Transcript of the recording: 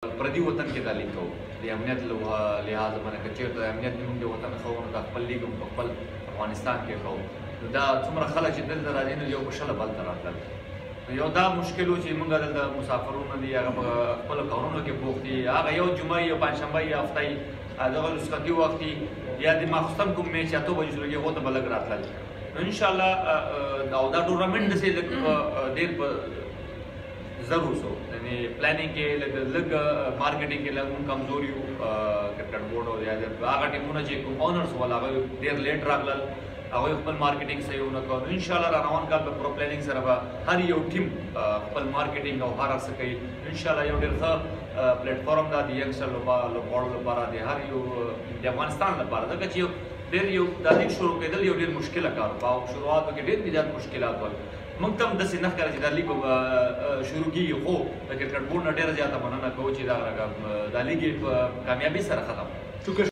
پردي وطن کې دا لیک کوو د امنیت لحاظ باندې که چېرته امنیت زموږ د وطن ښه و نو دا خپل لیک هم په خپل افغانستان کې کوو. نو دا څومره خلک چې دلته راځي نو یو په شله بل ته راتلل یو دا مشکل و چې موږ دلته مسافرونه دي هغه په خپلو کارونو کې بوخت دي هغه یو جمعه یا پنجشنبه یا هفته یي دغه رخصتي وخت یا د ماخوستن کوم میچ اتو بجې شروع کېږي هغو ته به لږ راتلل. نو انشاءالله دا ټورنمنټ داسې ډېر په زر اوسو یعنې پلانینګ کې لږ مارکیټینګ کې لږ مونږ کمزور یو کرکټ بورډ او یا هغه ټیمونه چې کوم اونرز ول هغه ډېر لیټ راغلل هغوی خپل مارکیټینګ صحیح ونه کړ. نو انشاءالله را روان کال په پرو پلانینګ سره به هر یو ټیم خپل مارکیټینګ او هر څه کوي. انشاءالله یو ډېر ښه پلیټفارم دا د ینګسټر لوبغاړو لپاره د هر یو د افغانستان لپاره ځکه چې ډېر یو دا لیګ شروع کېدل یو ډېر مشکله کار و او شروعاتو کې ډېر زیات مشکلات ول. موږ ته هم داسې نه ښکاري چې دا لیګ به شروع کېږي خو د کرکټ بورډ نه ډېره زیاته مننه کوو چې دا لیګ یې په کامیابۍ سره ختم